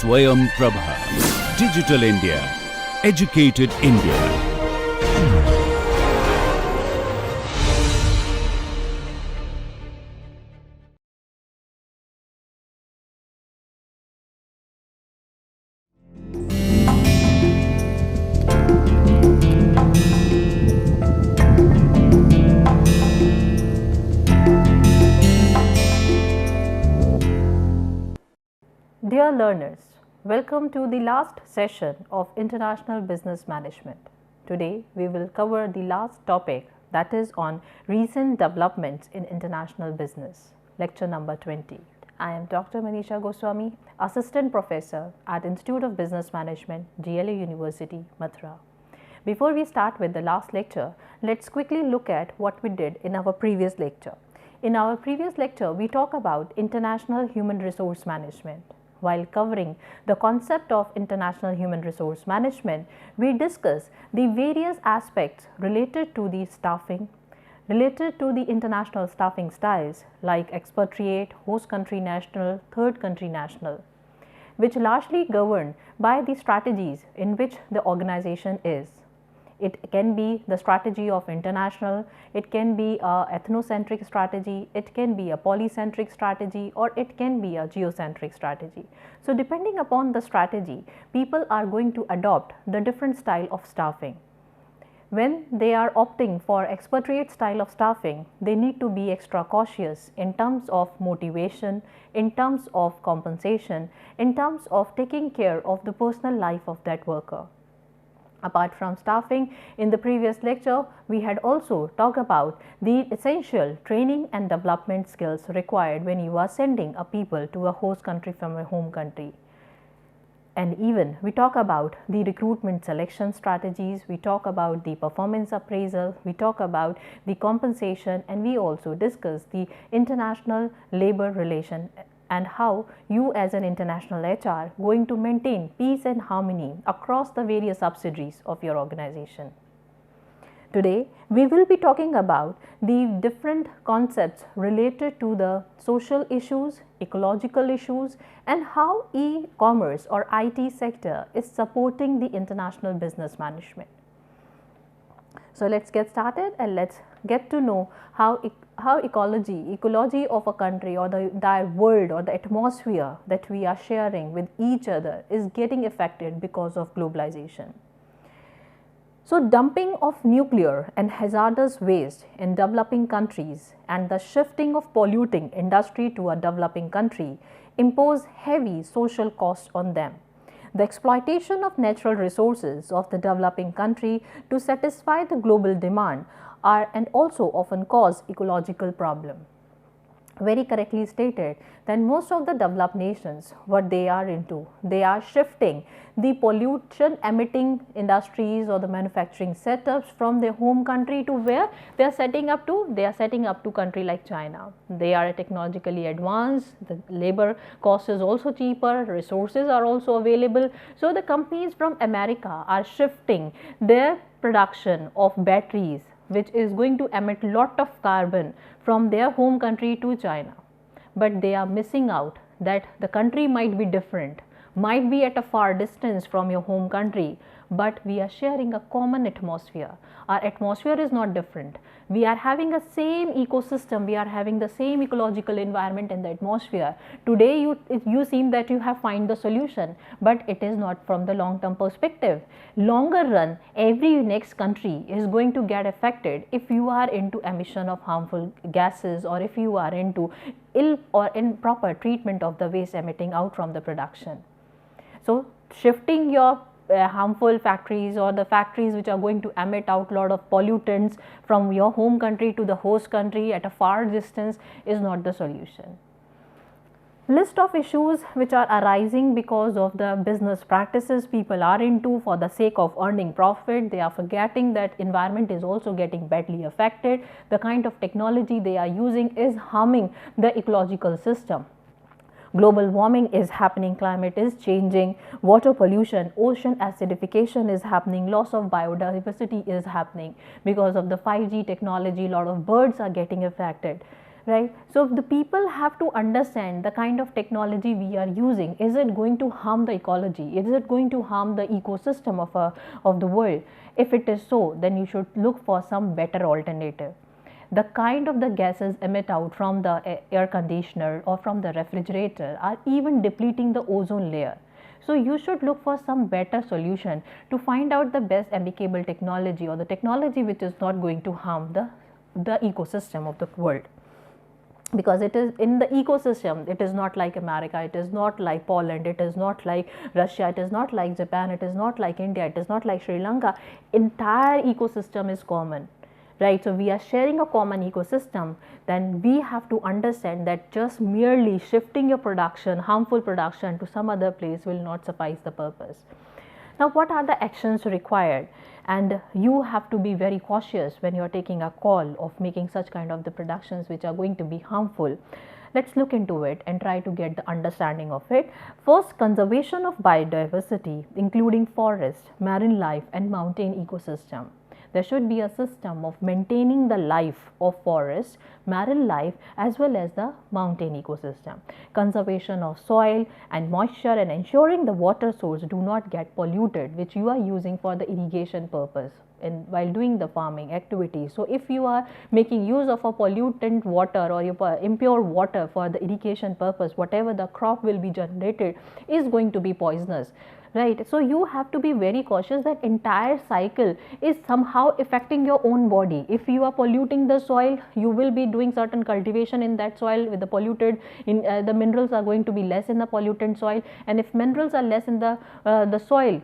Swayam Prabha. Digital India. Educated India. Dear learners, welcome to the last session of International Business Management. Today we will cover the last topic, that is on recent developments in international business, lecture number 20. I am Dr. Manisha Goswami, Assistant Professor at Institute of Business Management, GLA University, Mathura. Before we start with the last lecture, let's quickly look at what we did in our previous lecture. In our previous lecture, we talked about international human resource management. While covering the concept of international human resource management, we discuss the various aspects related to the staffing, related to the international staffing styles like expatriate, host country national, third country national, which largely governed by the strategies in which the organization is. It can be the strategy of international, it can be a ethnocentric strategy, it can be a polycentric strategy, or it can be a geocentric strategy. So depending upon the strategy, people are going to adopt the different style of staffing. When they are opting for expatriate style of staffing, they need to be extra cautious in terms of motivation, in terms of compensation, in terms of taking care of the personal life of that worker. Apart from staffing, in the previous lecture, we had also talked about the essential training and development skills required when you are sending a people to a host country from a home country. And even we talk about the recruitment selection strategies, we talk about the performance appraisal, we talk about the compensation, and we also discuss the international labor relation and how you as an international HR going to maintain peace and harmony across the various subsidiaries of your organization. Today we will be talking about the different concepts related to the social issues, ecological issues, and how e-commerce or IT sector is supporting the international business management. So let's get started and let's get to know how ecology of a country or the entire world or the atmosphere that we are sharing with each other is getting affected because of globalization. So dumping of nuclear and hazardous waste in developing countries and the shifting of polluting industry to a developing country impose heavy social costs on them. The exploitation of natural resources of the developing country to satisfy the global demand are and also often cause ecological problem. Very correctly stated that most of the developed nations, what they are into, they are shifting the pollution emitting industries or the manufacturing setups from their home country to where they are setting up to. They are setting up to country like China. They are technologically advanced, the labor cost is also cheaper, resources are also available. So the companies from America are shifting their production of batteries, which is going to emit lot of carbon from their home country to China. But they are missing out that the country might be different, might be at a far distance from your home country, but we are sharing a common atmosphere. Our atmosphere is not different. We are having a same ecosystem, we are having the same ecological environment in the atmosphere. Today you seem that you have found the solution, but it is not from the long term perspective. Longer run, every next country is going to get affected if you are into emission of harmful gases or if you are into ill or improper treatment of the waste emitting out from the production. So shifting your harmful factories or the factories which are going to emit out a lot of pollutants from your home country to the host country at a far distance is not the solution. List of issues which are arising because of the business practices people are into for the sake of earning profit. They are forgetting that environment is also getting badly affected. The kind of technology they are using is harming the ecological system. Global warming is happening, climate is changing, water pollution, ocean acidification is happening, loss of biodiversity is happening. Because of the 5G technology, a lot of birds are getting affected. right? So the people have to understand the kind of technology we are using. Is it going to harm the ecology? Is it going to harm the ecosystem of the world? If it is so, then you should look for some better alternative. The kind of the gases emit out from the air conditioner or from the refrigerator are even depleting the ozone layer. So you should look for some better solution to find out the best amicable technology, or the technology which is not going to harm the ecosystem of the world. Because it is in the ecosystem, it is not like America, it is not like Poland, it is not like Russia, it is not like Japan, it is not like India, it is not like Sri Lanka. Entire ecosystem is common, right? So we are sharing a common ecosystem. Then we have to understand that just merely shifting your production, harmful production, to some other place will not suffice the purpose. Now, what are the actions required? And you have to be very cautious when you are taking a call of making such kind of the productions which are going to be harmful. Let's look into it and try to get the understanding of it. First, conservation of biodiversity, including forest, marine life and mountain ecosystem. There should be a system of maintaining the life of forest, marine life as well as the mountain ecosystem. Conservation of soil and moisture, and ensuring the water source do not get polluted, which you are using for the irrigation purpose while doing the farming activity. So if you are making use of a pollutant water or your impure water for the irrigation purpose, whatever the crop will be generated is going to be poisonous, right? So you have to be very cautious that entire cycle is somehow affecting your own body. If you are polluting the soil, you will be doing certain cultivation in that soil with the polluted, the minerals are going to be less in the pollutant soil, and if minerals are less in the soil,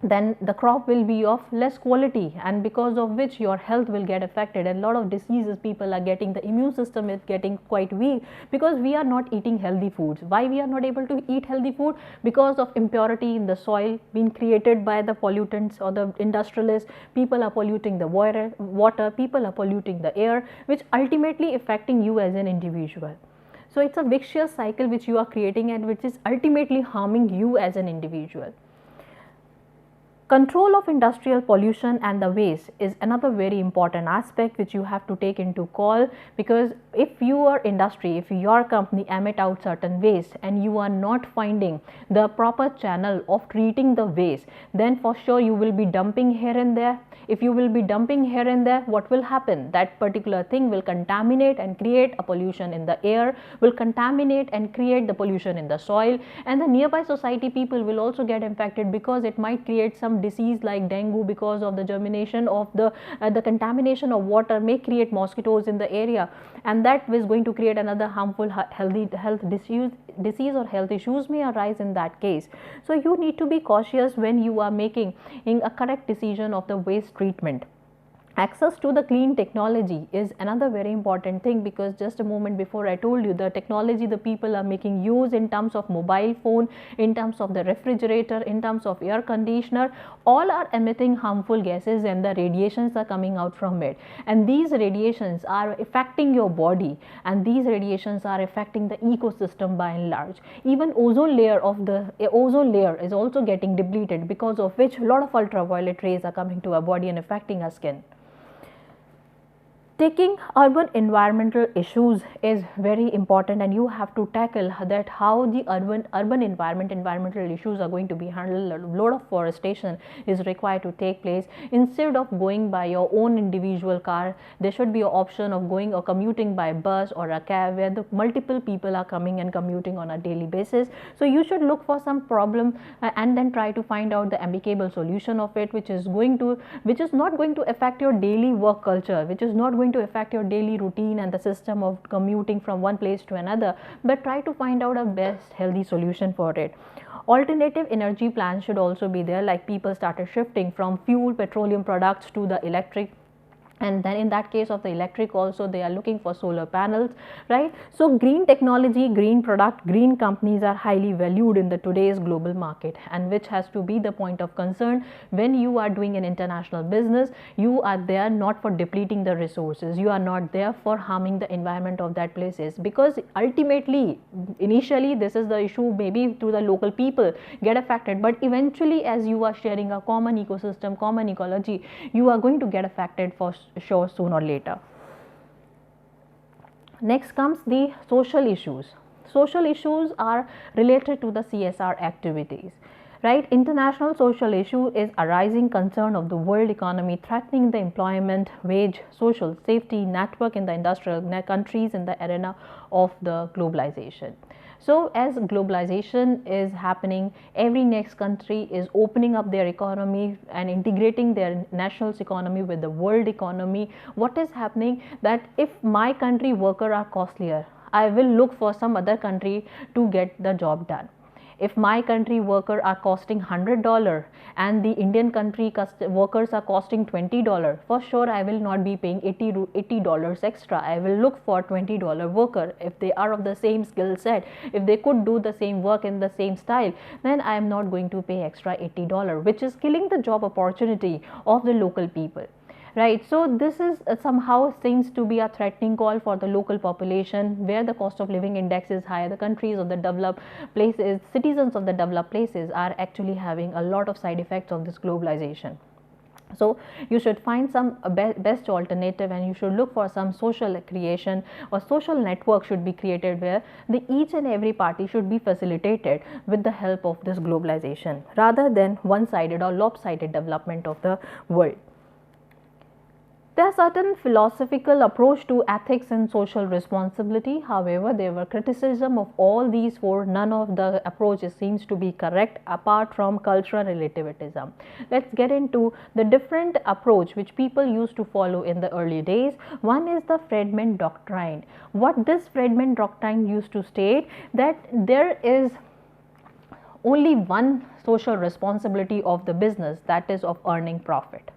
then the crop will be of less quality, and because of which your health will get affected. And a lot of diseases people are getting, the immune system is getting quite weak because we are not eating healthy foods. Why we are not able to eat healthy food? Because of impurity in the soil being created by the pollutants or the industrialists. People are polluting the water, people are polluting the air, which ultimately affecting you as an individual. So it's a vicious cycle which you are creating and which is ultimately harming you as an individual. Control of industrial pollution and the waste is another very important aspect which you have to take into call, because if your industry, if your company emit out certain waste and you are not finding the proper channel of treating the waste, then for sure you will be dumping here and there. If you will be dumping here and there, what will happen? That particular thing will contaminate and create a pollution in the air, will contaminate and create the pollution in the soil, and the nearby society people will also get infected, because it might create some disease like dengue, because of the germination of the contamination of water may create mosquitoes in the area, and that is going to create another harmful health disease or health issues may arise in that case. So you need to be cautious when you are making a correct decision of the waste treatment. Access to the clean technology is another very important thing, because just a moment before I told you the technology the people are making use in terms of mobile phone, in terms of the refrigerator, in terms of air conditioner, all are emitting harmful gases and the radiations are coming out from it, and these radiations are affecting your body, and these radiations are affecting the ecosystem by and large. Even ozone layer is also getting depleted, because of which a lot of ultraviolet rays are coming to our body and affecting our skin. Taking urban environmental issues is very important, and you have to tackle that how the urban environmental issues are going to be handled. A lot of forestation is required to take place. Instead of going by your own individual car, there should be an option of going or commuting by bus or a cab, where the multiple people are coming and commuting on a daily basis. So you should look for some problem and then try to find out the amicable solution of it, which is not going to affect your daily work culture, which is not going to affect your daily routine and the system of commuting from one place to another, but try to find out a best healthy solution for it. Alternative energy plans should also be there, like people started shifting from fuel petroleum products to the electric, and then in that case of the electric also they are looking for solar panels, right? So green technology, green product, green companies are highly valued in the today's global market, and which has to be the point of concern when you are doing an international business. You are there not for depleting the resources, you are not there for harming the environment of that places, because ultimately initially this is the issue, maybe to the local people get affected, but eventually as you are sharing a common ecosystem, common ecology, you are going to get affected for sure sooner or later. Next comes the social issues. Social issues are related to the CSR activities, right? International social issue is a rising concern of the world economy, threatening the employment, wage, social safety network in the industrial countries in the arena of the globalization. So as globalization is happening, every next country is opening up their economy and integrating their national economy with the world economy. What is happening that if my country worker are costlier, I will look for some other country to get the job done. If my country worker are costing $100 and the Indian country workers are costing $20, for sure I will not be paying $80 extra. I will look for $20 worker. If they are of the same skill set, if they could do the same work in the same style, then I am not going to pay extra $80, which is killing the job opportunity of the local people. Right, so this is somehow seems to be a threatening call for the local population, where the cost of living index is high. The countries of the developed places, citizens of the developed places are actually having a lot of side effects of this globalization. So you should find some best alternative, and you should look for some social creation or social network should be created, where the each and every party should be facilitated with the help of this globalization, rather than one-sided or lopsided development of the world. There are certain philosophical approach to ethics and social responsibility. However, there were criticism of all these four. None of the approaches seems to be correct apart from cultural relativism. Let's get into the different approach which people used to follow in the early days. One is the Friedman doctrine. What this Friedman doctrine used to state, that there is only one social responsibility of the business, that is of earning profit.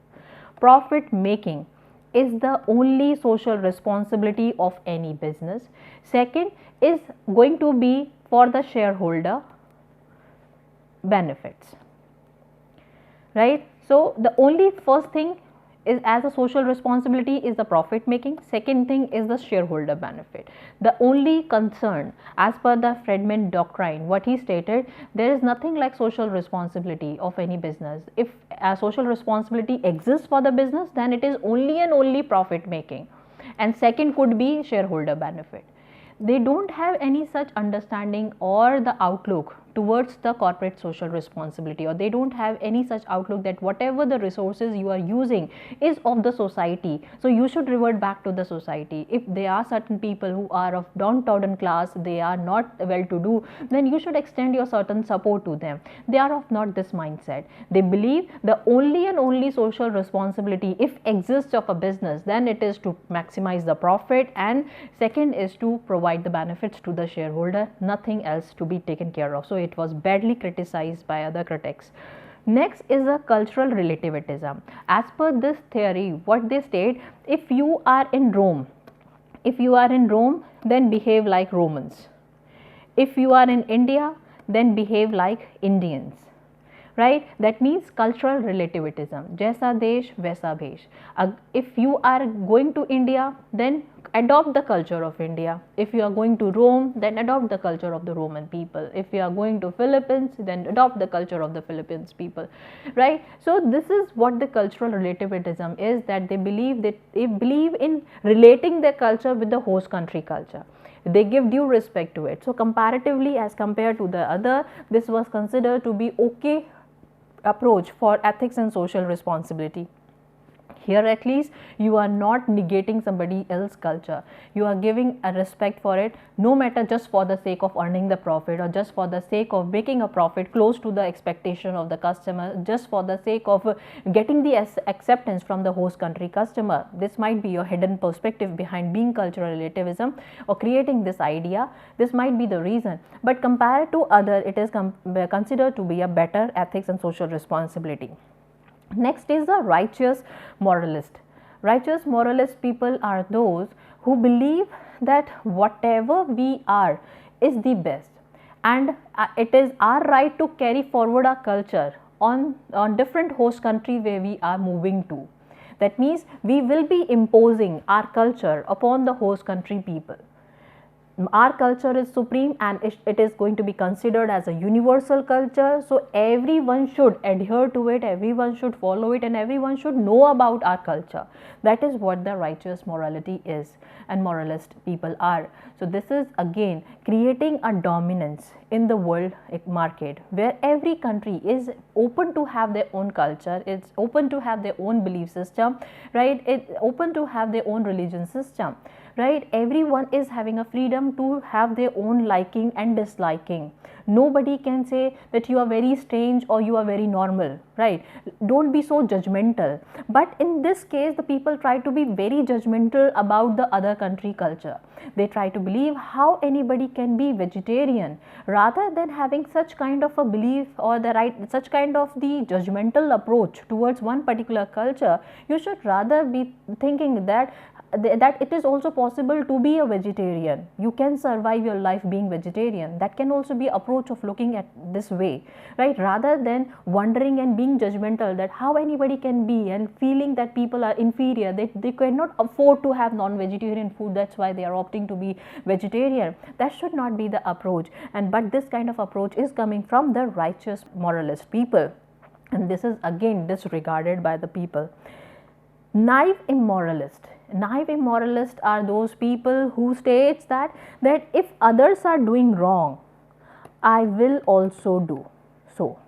Profit making is the only social responsibility of any business. Second is going to be for the shareholder benefits, right? So the only first thing is as a social responsibility is the profit making. Second thing is the shareholder benefit. The only concern as per the Friedman doctrine, what he stated, there is nothing like social responsibility of any business. If a social responsibility exists for the business, then it is only and only profit making, and second could be shareholder benefit. They don't have any such understanding or the outlook towards the corporate social responsibility, or they don't have any such outlook that whatever the resources you are using is of the society, so you should revert back to the society. If there are certain people who are of downtrodden class, they are not well to do, then you should extend your certain support to them. They are of not this mindset. They believe the only and only social responsibility, if exists of a business, then it is to maximize the profit, and second is to provide the benefits to the shareholder, nothing else to be taken care of. So it was badly criticized by other critics. Next is a cultural relativism. As per this theory, what they state, if you are in Rome, then behave like Romans. If you are in India, then behave like Indians. Right? That means cultural relativism. Jaisa desh, vaisa bhesh. If you are going to India, then adopt the culture of India. If you are going to Rome, then adopt the culture of the Roman people. If you are going to Philippines, then adopt the culture of the Philippines people. Right? So this is what the cultural relativism is, that they believe in relating their culture with the host country culture. They give due respect to it. So comparatively, as compared to the other, this was considered to be okay approach for ethics and social responsibility. Here at least you are not negating somebody else's culture. You are giving a respect for it, no matter just for the sake of earning the profit, or just for the sake of making a profit close to the expectation of the customer, just for the sake of getting the acceptance from the host country customer. This might be your hidden perspective behind being cultural relativism or creating this idea. This might be the reason, but compared to other, it is considered to be a better ethics and social responsibility. Next is the righteous moralist. Righteous moralist people are those who believe that whatever we are is the best, and it is our right to carry forward our culture on different host country where we are moving to. That means we will be imposing our culture upon the host country people. our culture is supreme and it is going to be considered as a universal culture, so everyone should adhere to it, everyone should follow it, and everyone should know about our culture. That is what the righteous morality is, and moralist people are. So this is again creating a dominance in the world market, where every country is open to have their own culture, it's open to have their own belief system, right? It's open to have their own religion system, right? Everyone is having a freedom to have their own liking and disliking. Nobody can say that you are very strange or you are very normal, right? Don't be so judgmental. But in this case, the people try to be very judgmental about the other country culture. They try to believe how anybody can be vegetarian, rather than having such kind of a belief or such kind of the judgmental approach towards one particular culture. You should rather be thinking that it is also possible to be a vegetarian. You can survive your life being vegetarian. That can also be approach of looking at this way, right? Rather than wondering and being judgmental that how anybody can be, and feeling that people are inferior, they cannot afford to have non-vegetarian food, that's why they are opting to be vegetarian. That should not be the approach. But this kind of approach is coming from the righteous moralist people, and this is again disregarded by the people. Naive immoralists are those people who states that if others are doing wrong, I will also do so.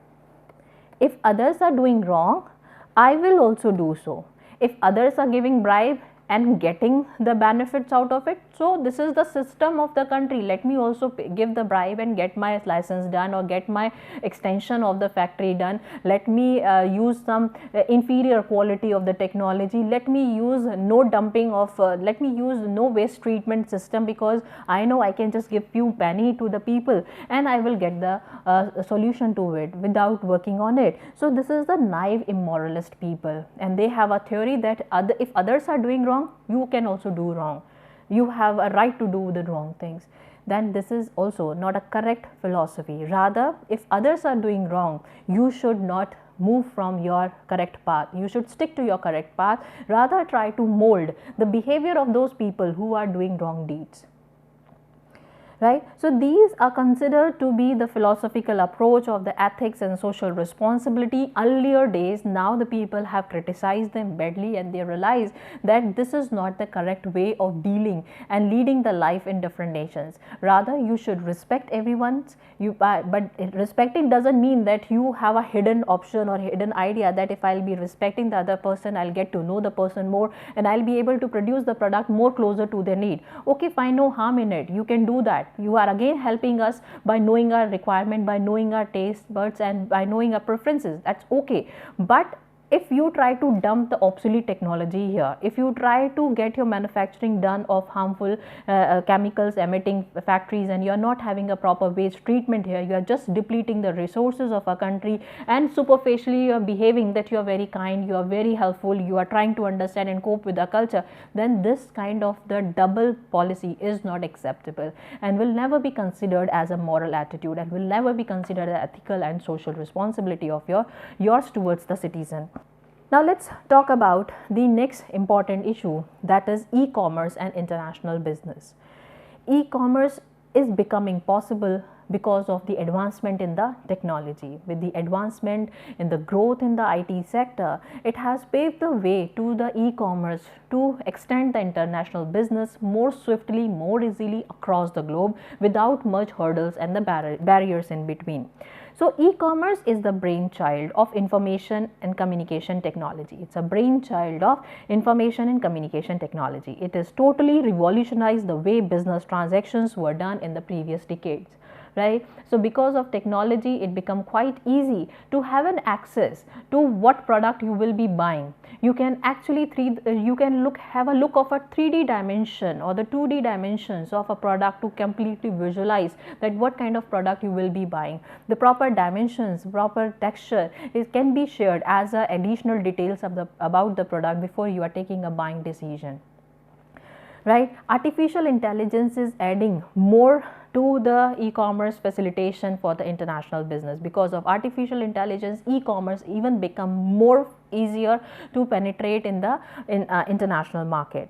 If others are doing wrong, I will also do so. If others are giving bribe and getting the benefits out of it, so this is the system of the country, let me also give the bribe and get my license done, or get my extension of the factory done, let me use some inferior quality of the technology, let me use no dumping of let me use no waste treatment system, because I know I can just give few penny to the people and I will get the solution to it without working on it. So this is the naive immoralist people, and they have a theory that if others are doing wrong, you can also do wrong. You have a right to do the wrong things. Then this is also not a correct philosophy. Rather, if others are doing wrong, you should not move from your correct path. You should stick to your correct path. Rather, try to mold the behavior of those people who are doing wrong deeds. Right? So these are considered to be the philosophical approach of the ethics and social responsibility. Earlier days, now the people have criticized them badly, and they realize that this is not the correct way of dealing and leading the life in different nations. Rather, you should respect everyone's. But respecting doesn't mean that you have a hidden option or hidden idea that if I'll be respecting the other person, I'll get to know the person more and I'll be able to produce the product more closer to their need. Okay, fine, no harm in it. You can do that. You are again helping us by knowing our requirement, by knowing our taste buds, and by knowing our preferences. That's okay. But if you try to dump the obsolete technology here, if you try to get your manufacturing done of harmful chemicals emitting factories, and you are not having a proper waste treatment here, you are just depleting the resources of a country, and superficially you are behaving that you are very kind, you are very helpful, you are trying to understand and cope with the culture, then this kind of the double policy is not acceptable and will never be considered as a moral attitude, and will never be considered an ethical and social responsibility of yours towards the citizen. Now let's talk about the next important issue, that is e-commerce and international business. E-commerce is becoming possible because of the advancement in the technology. With the advancement in the growth in the IT sector, it has paved the way to the e-commerce to extend the international business more swiftly, more easily across the globe without much hurdles and the barriers in between. So e-commerce is the brainchild of information and communication technology. It's a brainchild of information and communication technology. It has totally revolutionized the way business transactions were done in the previous decades. Right? So because of technology, it become quite easy to have an access to what product you will be buying. You can actually have a look of a 3D dimension or the 2D dimensions of a product to completely visualize that what kind of product you will be buying. The proper dimensions, proper texture, it can be shared as additional details about the product before you are taking a buying decision. Right? Artificial intelligence is adding more to the e-commerce facilitation for the international business. Because of artificial intelligence, e-commerce even become more easier to penetrate in the international market.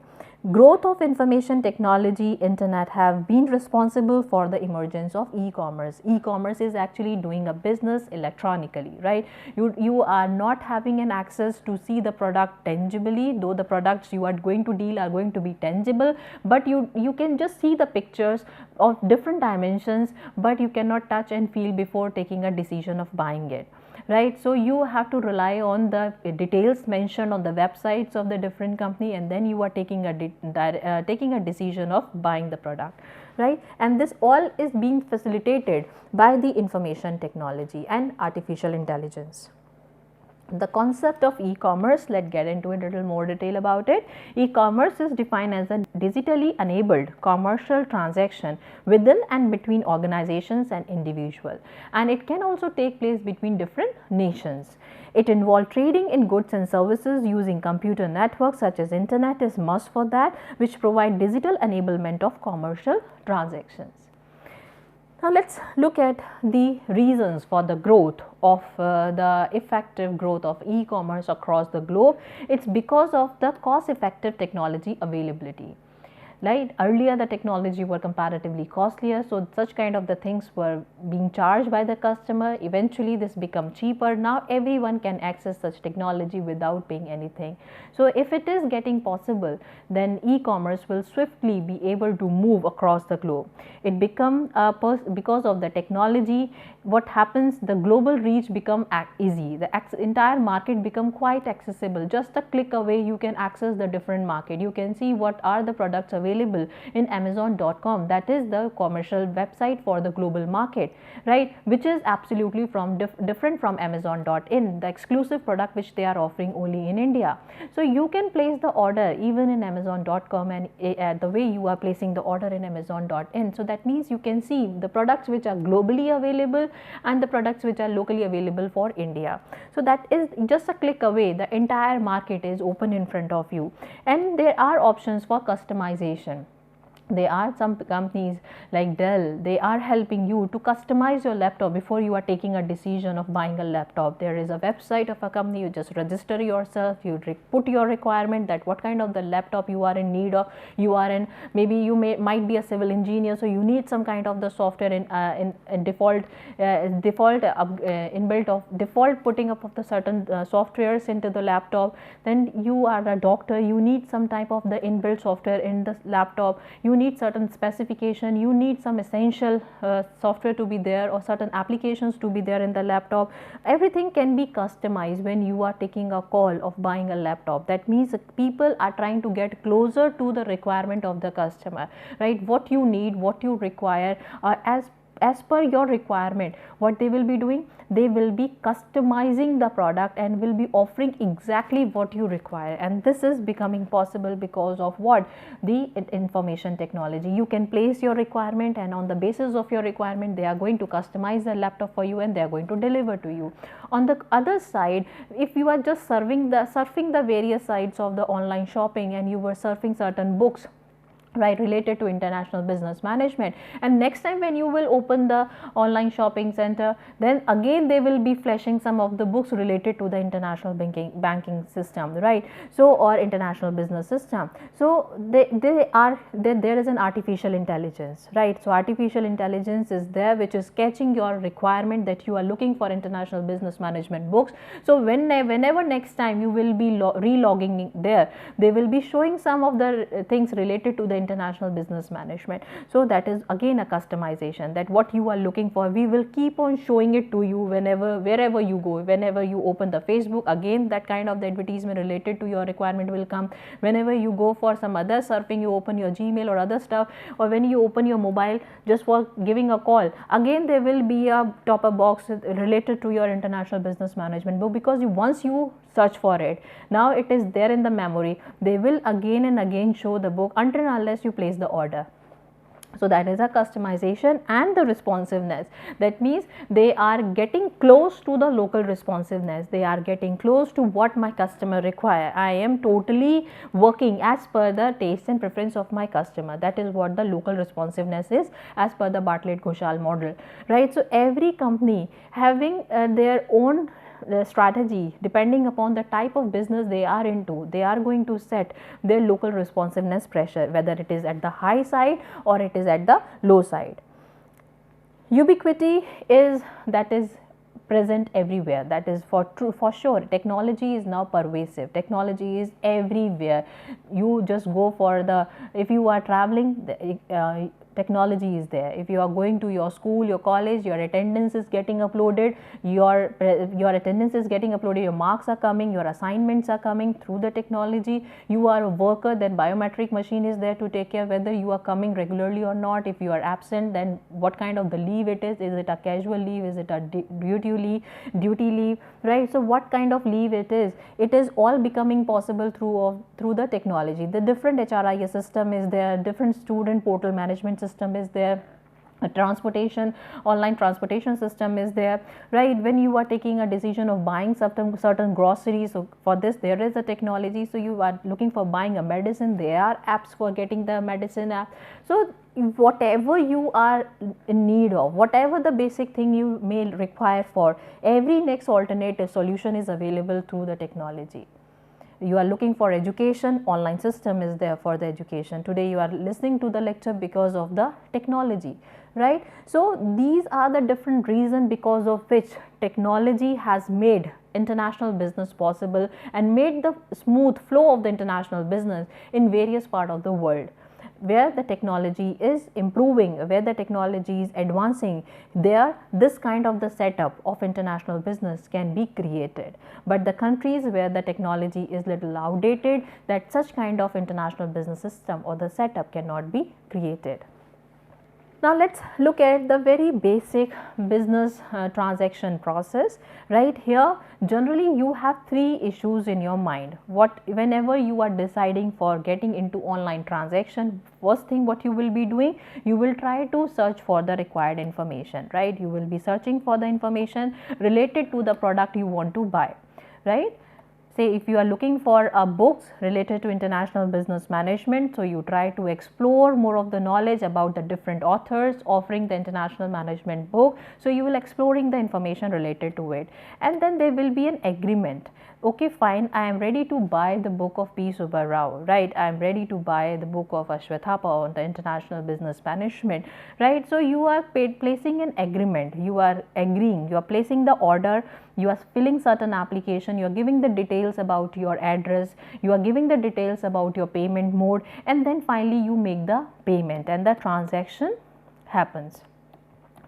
Growth of information technology, internet have been responsible for the emergence of e-commerce. E-commerce is actually doing a business electronically, right? You are not having an access to see the product tangibly, though the products you are going to deal are going to be tangible, but you can just see the pictures of different dimensions, but you cannot touch and feel before taking a decision of buying it. Right, so you have to rely on the details mentioned on the websites of the different company, and then you are taking a decision of buying the product, right? And this all is being facilitated by the information technology and artificial intelligence. The concept of e-commerce, let's get into a little more detail about it. E-commerce is defined as a digitally enabled commercial transaction within and between organizations and individuals, and it can also take place between different nations. It involves trading in goods and services using computer networks such as internet is must for that, which provide digital enablement of commercial transactions. Now, let us look at the reasons for the growth of the effective growth of e-commerce across the globe. It is because of the cost effective technology availability. Right, earlier the technology were comparatively costlier, so such kind of the things were being charged by the customer. Eventually this become cheaper. Now everyone can access such technology without paying anything. So if it is getting possible, then e-commerce will swiftly be able to move across the globe. It become because of the technology, what happens, the global reach become easy. The entire market become quite accessible. Just a click away you can access the different market. You can see what are the products available in Amazon.com, that is the commercial website for the global market, right, which is absolutely different from Amazon.in, the exclusive product which they are offering only in India. So you can place the order even in Amazon.com, and the way you are placing the order in Amazon.in. So that means you can see the products which are globally available and the products which are locally available for India. So that is just a click away, the entire market is open in front of you, and there are options for customization. There are some companies like Dell, they are helping you to customize your laptop before you are taking a decision of buying a laptop. There is a website of a company, you just register yourself, you put your requirement that what kind of the laptop you are in need of. You are in, maybe you might be a civil engineer, so you need some kind of the software in default inbuilt of default putting up of the certain softwares into the laptop. Then you are a doctor, you need some type of the inbuilt software in the laptop. You need certain specification, you need some essential software to be there or certain applications to be there in the laptop. Everything can be customized when you are taking a call of buying a laptop. That means people are trying to get closer to the requirement of the customer, right? What you need, what you require, as per your requirement. What they will be doing, they will be customizing the product and will be offering exactly what you require, and this is becoming possible because of what? The information technology. You can place your requirement, and on the basis of your requirement they are going to customize the laptop for you and they are going to deliver to you. On the other side, if you are just surfing the various sites of the online shopping and you were surfing certain books, right, related to international business management, and next time when you will open the online shopping center, then again they will be flashing some of the books related to the international banking system, right? So, or international business system. So there is an artificial intelligence, right? So artificial intelligence is there which is catching your requirement that you are looking for international business management books. So whenever next time you will be relogging there, they will be showing some of the things related to the international business management. So that is again a customization, that what you are looking for, we will keep on showing it to you wherever you go. Whenever you open the Facebook, again that kind of the advertisement related to your requirement will come. Whenever you go for some other surfing, you open your Gmail or other stuff, or when you open your mobile just for giving a call, again there will be a top-up box related to your international business management book, because once you search for it, now it is there in the memory. They will again and again show the book until and unless you place the order. So that is a customization and the responsiveness. That means they are getting close to the local responsiveness. They are getting close to what my customer require. I am totally working as per the taste and preference of my customer. That is what the local responsiveness is as per the Bartlett Ghoshal model, right? So every company having their own strategy, depending upon the type of business they are into, they are going to set their local responsiveness pressure, whether it is at the high side or it is at the low side. Ubiquity is present everywhere. That is for sure. Technology is now pervasive. Technology is everywhere. You just go for the, if you are traveling, technology is there. If you are going to your school, your college, your attendance is getting uploaded, your attendance is getting uploaded, your marks are coming, your assignments are coming through the technology. You are a worker, then biometric machine is there to take care whether you are coming regularly or not. If you are absent, then what kind of the leave it is it a casual leave, is it a duty leave, right? So what kind of leave it is all becoming possible through the technology. The different HRIS system is there, different student portal management system is there, a transportation, online transportation system is there, right? When you are taking a decision of buying certain groceries, so for this there is a technology. So you are looking for buying a medicine, there are apps for getting the medicine app. So whatever you are in need of, whatever the basic thing you may require for, every next alternative solution is available through the technology. You are looking for education, online system is there for the education. Today you are listening to the lecture because of the technology, right? So these are the different reasons because of which technology has made international business possible and made the smooth flow of the international business in various parts of the world. Where the technology is improving, where the technology is advancing, there this kind of the setup of international business can be created. But the countries where the technology is little outdated, that such kind of international business system or the setup cannot be created. Now let's look at the very basic business transaction process. Right here, generally you have three issues in your mind. Whenever you are deciding for getting into online transaction, first thing what you will be doing, you will try to search for the required information, right? You will be searching for the information related to the product you want to buy, right? Say if you are looking for books related to international business management, so you try to explore more of the knowledge about the different authors offering the international management book. So you will exploring the information related to it, and then there will be an agreement. Okay, fine, I am ready to buy the book of P. Subba Rao, right? I am ready to buy the book of Ashwathapa on the international business management, right? So you are placing an agreement, you are agreeing, you are placing the order, you are filling certain application, you are giving the details about your address, you are giving the details about your payment mode, and then finally you make the payment and the transaction happens.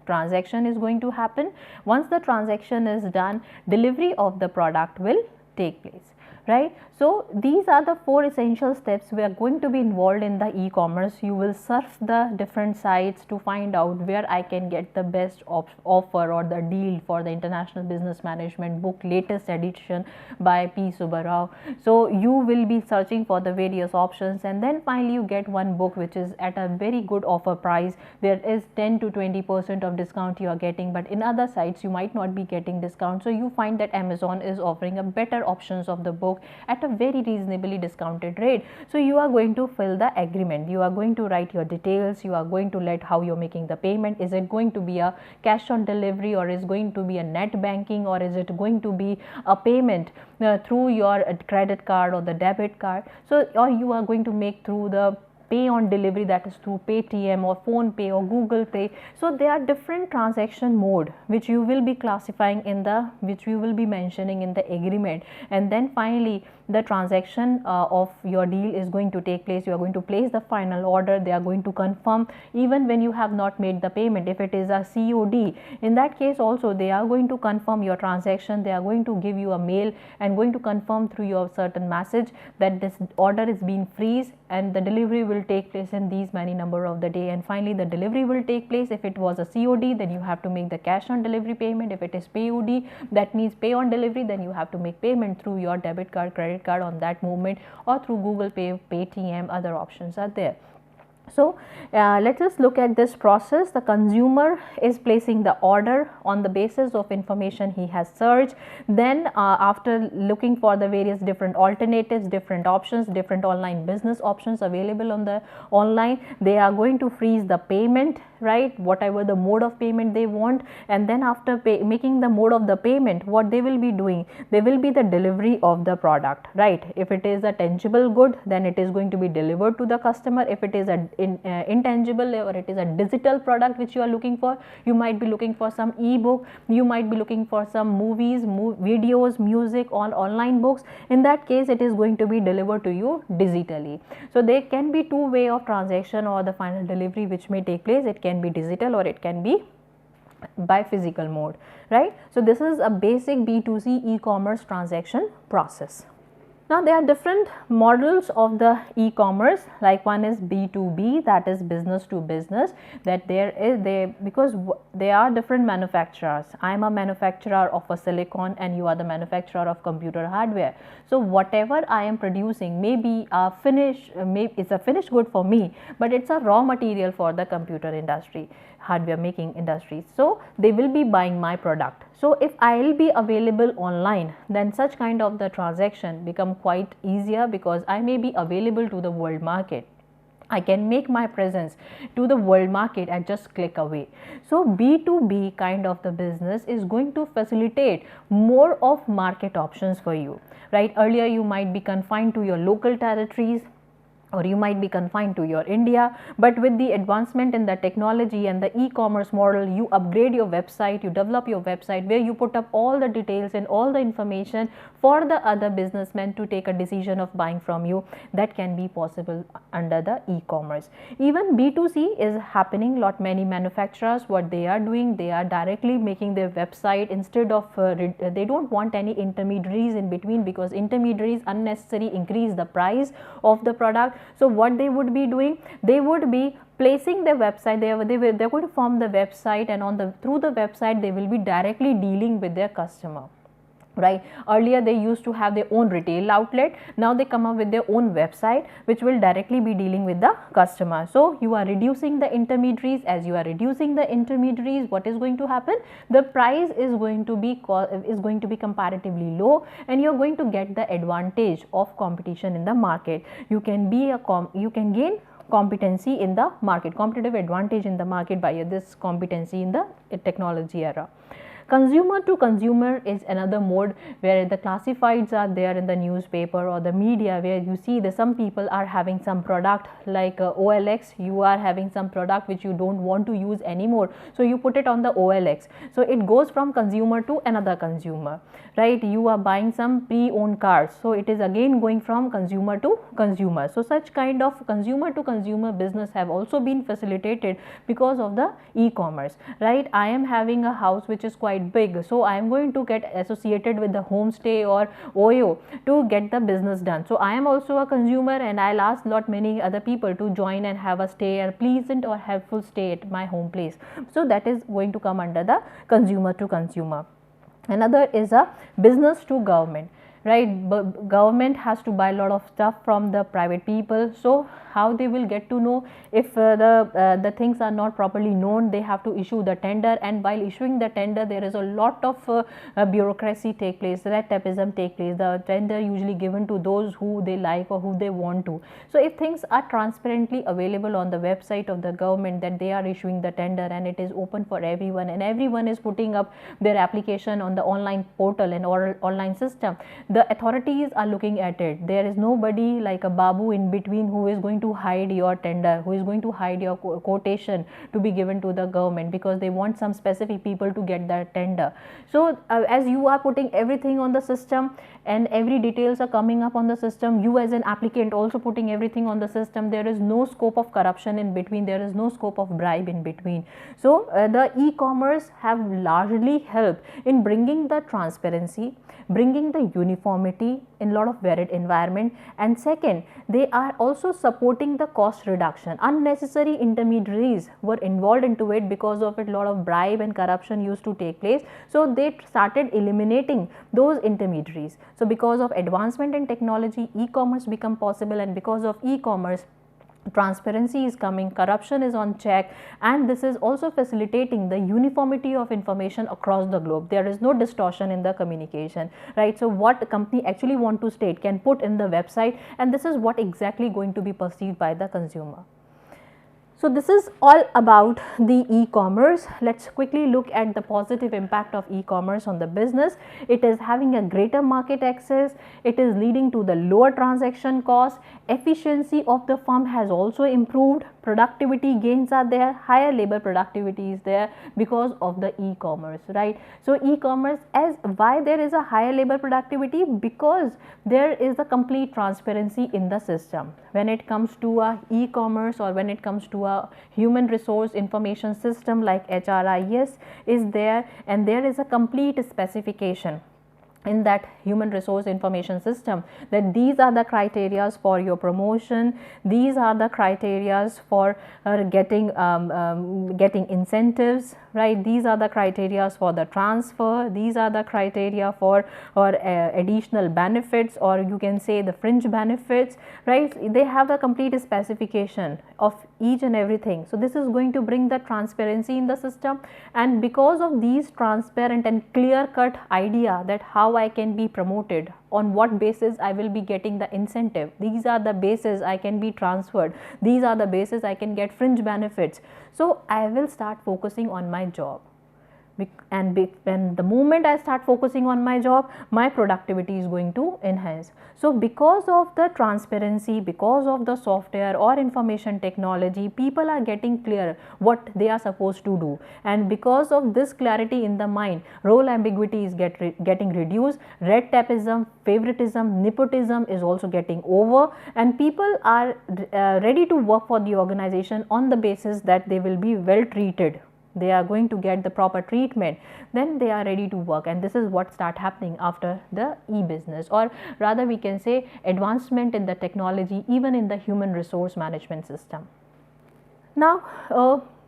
Transaction is going to happen. Once the transaction is done, delivery of the product will take place, right? So these are the four essential steps we are going to be involved in the e-commerce. You will surf the different sites to find out where I can get the best offer or the deal for the international business management book latest edition by P. Subba Rao. So you will be searching for the various options, and then finally you get one book which is at a very good offer price. There is 10 to 20% of discount you are getting, but in other sites you might not be getting discount. So you find that Amazon is offering a better options of the book at a very reasonably discounted rate. So you are going to fill the agreement, you are going to write your details, you are going to let how you're making the payment. Is it going to be a cash on delivery, or is going to be a net banking, or is it going to be a payment through your credit card or the debit card? So or you are going to make through the pay on delivery, that is through Paytm or Phone Pay or Google Pay. So there are different transaction mode which you will be classifying in the, which you will be mentioning in the agreement, and then finally the transaction of your deal is going to take place. You are going to place the final order, they are going to confirm even when you have not made the payment. If it is a COD, in that case also they are going to confirm your transaction, they are going to give you a mail and going to confirm through your certain message that this order is being freeze and the delivery will take place in these many number of the day, and finally the delivery will take place. If it was a COD, then you have to make the cash on delivery payment. If it is POD, that means pay on delivery, then you have to make payment through your debit card, credit card on that moment, or through Google Pay, Paytm. Other options are there. So let us look at this process. The consumer is placing the order on the basis of information he has searched. Then after looking for the various different alternatives, different options, different online business options available on the online, they are going to freeze the payment, right, whatever the mode of payment they want, and then after making the mode of the payment, what they will be doing, they will be the delivery of the product, right. If it is a tangible good, then it is going to be delivered to the customer. If it is a intangible or it is a digital product which you are looking for, you might be looking for some ebook, you might be looking for some movies, videos, music, on online books. In that case, it is going to be delivered to you digitally. So there can be two way of transaction or the final delivery which may take place. It can be digital or it can be by physical mode, right. So this is a basic B2C e-commerce transaction process. Now there are different models of the e-commerce, like one is B2B, that is business to business, that because they are different manufacturers. I am a manufacturer of a silicon and you are the manufacturer of computer hardware. So whatever I am producing may be a it's a finished good for me, but it's a raw material for the computer industry, hardware making industry. So they will be buying my product. So if I will be available online, then such kind of the transaction become quite easier, because I may be available to the world market. I can make my presence to the world market at just click away. So B2B kind of the business is going to facilitate more of market options for you, right. Earlier you might be confined to your local territories, or you might be confined to your India, but with the advancement in the technology and the e-commerce model, you upgrade your website, you develop your website where you put up all the details and all the information for the other businessmen to take a decision of buying from you. That can be possible under the e-commerce. Even B2C is happening. Many manufacturers, what they are doing, they are directly making their website, instead of they don't want any intermediaries in between, because intermediaries unnecessarily increase the price of the product. So what they would be doing, they would be placing their website, they're going to form the website, and through the website they will be directly dealing with their customer, right. Earlier they used to have their own retail outlet, now they come up with their own website which will directly be dealing with the customer. So you are reducing the intermediaries. As you are reducing the intermediaries, what is going to happen, the price is going to be comparatively low, and you are going to get the advantage of competition in the market. You can gain competency in the market, competitive advantage in the market by this competency in the technology era. Consumer to consumer is another mode where the classifieds are there in the newspaper or the media, where you see that some people are having some product like OLX. You are having some product which you don't want to use anymore, so you put it on the OLX. So it goes from consumer to another consumer, right. You are buying some pre-owned cars, so it is again going from consumer to consumer. So such kind of consumer to consumer business have also been facilitated because of the e-commerce, right. I am having a house which is quite big, so I am going to get associated with the homestay or OYO to get the business done. So I am also a consumer, and I'll ask many other people to join and have a stay, a pleasant or helpful stay at my home place. So that is going to come under the consumer to consumer. Another is a business to government, right. Government has to buy a lot of stuff from the private people. So how they will get to know if the things are not properly known? They have to issue the tender, and while issuing the tender there is a lot of bureaucracy take place, red tapeism take place. The tender usually given to those who they like or who they want to. So if things are transparently available on the website of the government that they are issuing the tender, and it is open for everyone, and everyone is putting up their application on the online portal and online system, the authorities are looking at it. There is nobody like a babu in between who is going to hide your tender, who is going to hide your quotation to be given to the government, because they want some specific people to get that tender. So as you are putting everything on the system and every details are coming up on the system, you as an applicant also putting everything on the system, there is no scope of corruption in between, there is no scope of bribe in between. So the e-commerce have largely helped in bringing the transparency, bringing the uniformity in a lot of varied environment, and second, they are also supporting the cost reduction. Unnecessary intermediaries were involved into it, because of it a lot of bribe and corruption used to take place. So they started eliminating those intermediaries. So because of advancement in technology, e-commerce become possible, and because of e-commerce, transparency is coming, corruption is on check, and this is also facilitating the uniformity of information across the globe. There is no distortion in the communication, right. So what the company actually want to state can put in the website, and this is what exactly going to be perceived by the consumer. So this is all about the e-commerce. Let's quickly look at the positive impact of e-commerce on the business. It is having a greater market access, it is leading to the lower transaction cost, efficiency of the firm has also improved, productivity gains are there, higher labor productivity is there because of the e-commerce, right? So e-commerce, as why there is a higher labor productivity? Because there is a complete transparency in the system. When it comes to a e-commerce or when it comes to a human resource information system like HRIS is there, and there is a complete specification in that human resource information system that these are the criterias for your promotion, these are the criterias for getting incentives, right? These are the criterias for the transfer, these are the criteria for additional benefits, or you can say the fringe benefits, right? They have the complete specification of each and everything. So this is going to bring the transparency in the system, and because of these transparent and clear cut idea that how I can be promoted, on what basis I will be getting the incentive, these are the basis I can be transferred, these are the basis I can get fringe benefits. So I will start focusing on my job. And when the moment I start focusing on my job, my productivity is going to enhance. So because of the transparency, because of the software or information technology, people are getting clear what they are supposed to do, and because of this clarity in the mind, role ambiguity is getting reduced, red tapeism, favoritism, nepotism is also getting over, and people are ready to work for the organization on the basis that they will be well treated, they are going to get the proper treatment, then they are ready to work. And this is what start happening after the e-business, or rather we can say advancement in the technology, even in the human resource management system. Now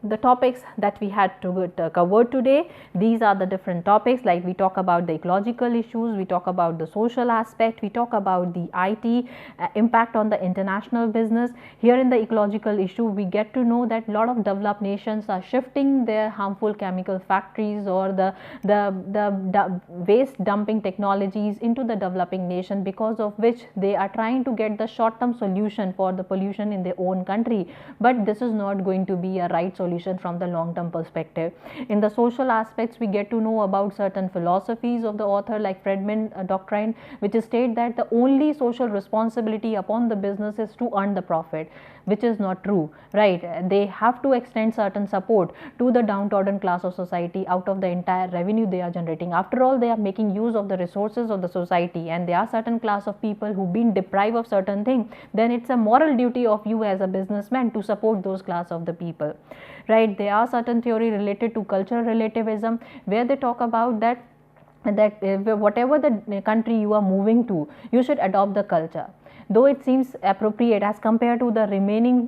the topics that we had to cover today, these are the different topics, like we talk about the ecological issues, we talk about the social aspect, we talk about the IT impact on the international business. Here in the ecological issue, we get to know that a lot of developed nations are shifting their harmful chemical factories or the waste dumping technologies into the developing nation, because of which they are trying to get the short term solution for the pollution in their own country, but this is not going to be a right solution from the long term perspective. In the social aspects, we get to know about certain philosophies of the author like Friedman doctrine, which state that the only social responsibility upon the business is to earn the profit, which is not true, right? They have to extend certain support to the downtrodden class of society out of the entire revenue they are generating. After all, they are making use of the resources of the society, and there are certain class of people who've been deprived of certain things, then it's a moral duty of you as a businessman to support those class of the people, right? There are certain theory related to cultural relativism, where they talk about that whatever the country you are moving to, you should adopt the culture, though it seems appropriate as compared to the remaining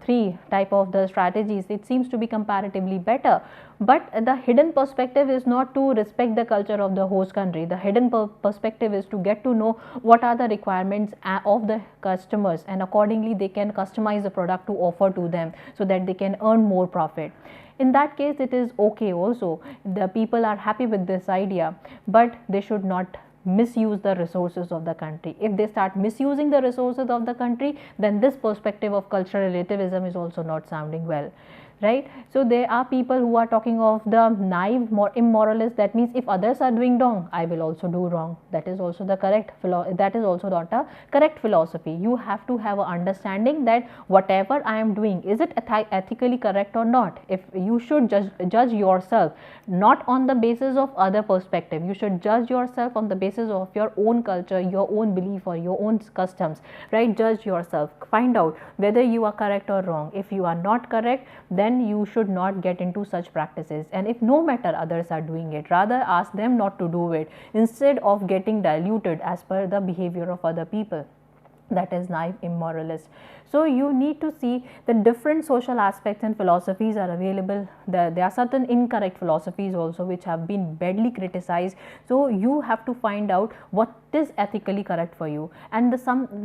three type of the strategies, it seems to be comparatively better. But the hidden perspective is not to respect the culture of the host country. The hidden perspective is to get to know what are the requirements of the customers, and accordingly they can customize the product to offer to them so that they can earn more profit. In that case, it is okay also. The people are happy with this idea, but they should not misuse the resources of the country. If they start misusing the resources of the country, then this perspective of cultural relativism is also not sounding well, right? So there are people who are talking of the naive immoralist, that means if others are doing wrong, I will also do wrong. That is also the correct that is also not a correct philosophy. You have to have an understanding that whatever I am doing, is it ethically correct or not? If you should judge yourself not on the basis of other perspective, you should judge yourself on the basis of your own culture, your own belief or your own customs, right? Judge yourself, find out whether you are correct or wrong. If you are not correct, then you should not get into such practices, and if no matter others are doing it, rather ask them not to do it instead of getting diluted as per the behavior of other people. That is naive immoralist. So you need to see the different social aspects and philosophies are available. There are certain incorrect philosophies also which have been badly criticized. So you have to find out what is ethically correct for you, and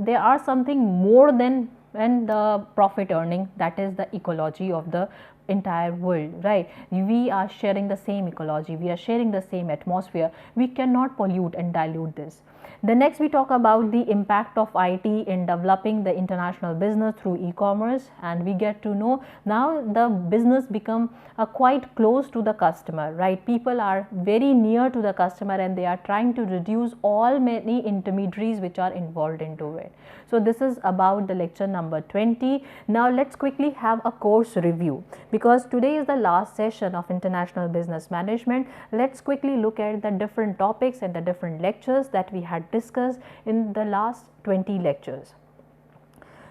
there are something more than the profit earning, that is the ecology of the entire world, right? We are sharing the same ecology, we are sharing the same atmosphere, we cannot pollute and dilute this. The next we talk about the impact of IT in developing the international business through e-commerce, and we get to know now the business become quite close to the customer, right? People are very near to the customer and they are trying to reduce all many intermediaries which are involved into it. So this is about the lecture number 20. Now let's quickly have a course review, because today is the last session of International Business Management. Let's quickly look at the different topics and the different lectures that we had discussed in the last 20 lectures.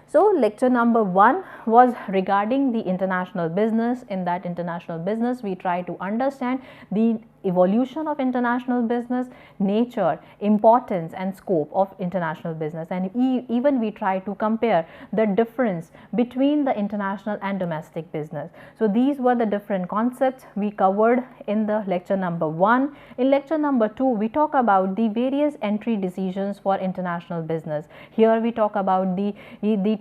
So lecture number 1 was regarding the international business. In that international business, we try to understand the evolution of international business, nature, importance and scope of international business, and even we try to compare the difference between the international and domestic business. So these were the different concepts we covered in the lecture number 1. In lecture number 2, we talk about the various entry decisions for international business. Here we talk about the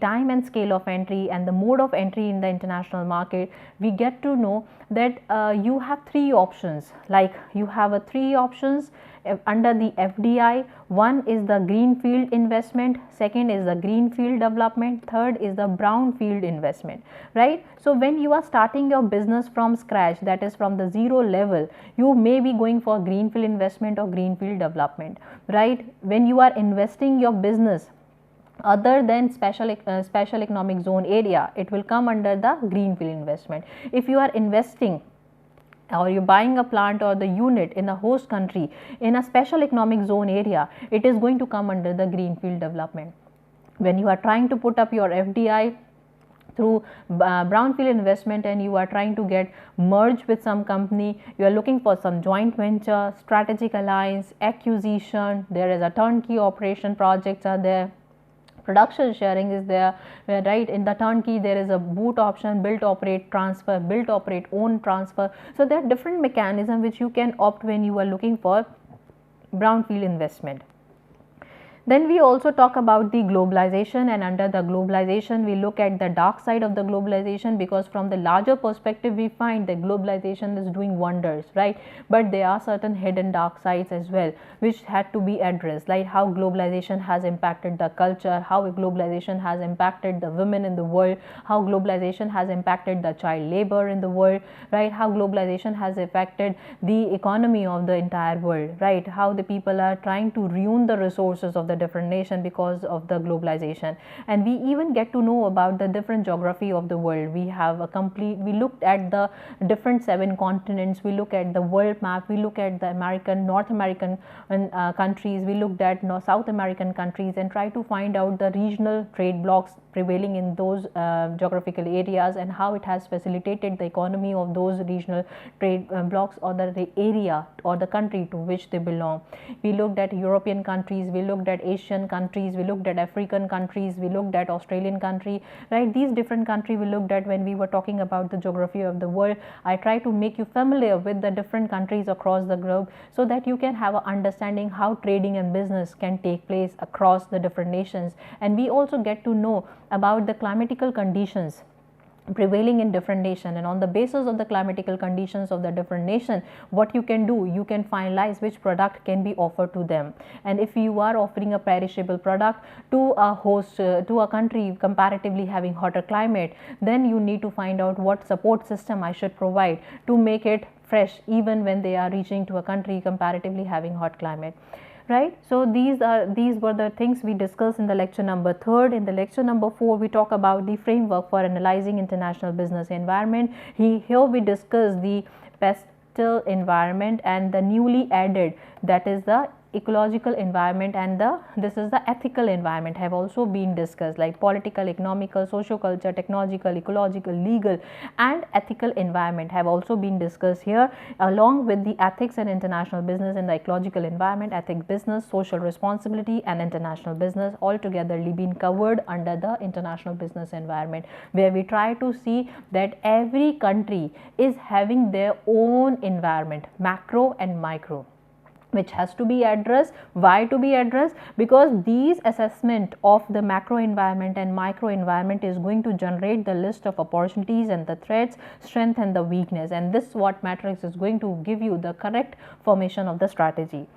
time and scale of entry and the mode of entry in the international market. We get to know that you have 3 options, like you have 3 options under the FDI. One is the Greenfield Investment, second is the Greenfield Development, third is the Brownfield Investment, right? So when you are starting your business from scratch, that is from the 0 level, you may be going for Greenfield Investment or Greenfield Development, right? When you are investing your business other than special economic zone area, it will come under the Greenfield Investment. If you are investing or you're buying a plant or the unit in a host country in a special economic zone area, it is going to come under the Greenfield Development. When you are trying to put up your FDI through Brownfield Investment and you are trying to get merged with some company, you are looking for some joint venture, strategic alliance, acquisition, there is a turnkey operation, projects are there, production sharing is there, right? In the turnkey there is a boot option, build, operate, transfer, build, operate, own, transfer. So there are different mechanisms which you can opt when you are looking for Brownfield Investment. Then we also talk about the globalization, and under the globalization we look at the dark side of the globalization, because from the larger perspective we find that globalization is doing wonders, right? But there are certain hidden dark sides as well which had to be addressed, like how globalization has impacted the culture, how globalization has impacted the women in the world, how globalization has impacted the child labor in the world, right? How globalization has affected the economy of the entire world, right? How the people are trying to ruin the resources of the different nation because of the globalization. And we even get to know about the different geography of the world. We have we looked at the different 7 continents, we look at the world map, we look at the North American countries, we looked at South American countries and try to find out the regional trade blocks prevailing in those geographical areas and how it has facilitated the economy of those regional trade blocks or the area or the country to which they belong. We looked at European countries, we looked at Asian countries, we looked at African countries, we looked at Australian country, right? These different countries we looked at when we were talking about the geography of the world. I try to make you familiar with the different countries across the globe so that you can have an understanding how trading and business can take place across the different nations. And we also get to know about the climatical conditions prevailing in different nation, and on the basis of the climatical conditions of the different nation, what you can do, you can finalize which product can be offered to them. And if you are offering a perishable product to a host to a country comparatively having hotter climate, then you need to find out what support system I should provide to make it fresh even when they are reaching to a country comparatively having hot climate, right? So these were the things we discussed in the lecture number 3. In the lecture number 4, we talk about the framework for analyzing international business environment. Here we discuss the pestle environment and the newly added, that is the ecological environment, and this is the ethical environment have also been discussed, like political, economical, socio-culture, technological, ecological, legal and ethical environment have also been discussed here, along with the ethics and international business and the ecological environment, ethics, business, social responsibility and international business all togetherly been covered under the international business environment, where we try to see that every country is having their own environment, macro and micro, which has to be addressed. Why to be addressed? Because these assessment of the macro environment and micro environment is going to generate the list of opportunities and the threats, strength and the weakness, and this SWOT matrix is going to give you the correct formation of the strategy.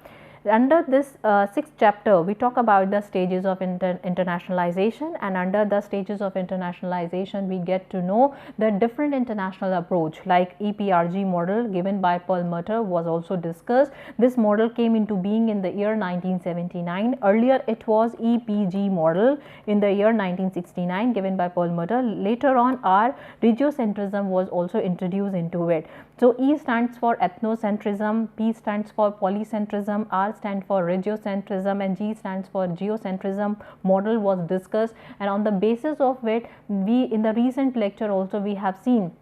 Under this sixth chapter, we talk about the stages of internationalization, and under the stages of internationalization, we get to know the different international approach like EPRG model given by Perlmutter was also discussed. This model came into being in the year 1979. Earlier, it was EPG model in the year 1969 given by Perlmutter. Later on, our regiocentrism was also introduced into it. So, E stands for ethnocentrism, P stands for polycentrism, R stands for regiocentrism, and G stands for geocentrism model was discussed, and on the basis of it, we in the recent lecture also we have seen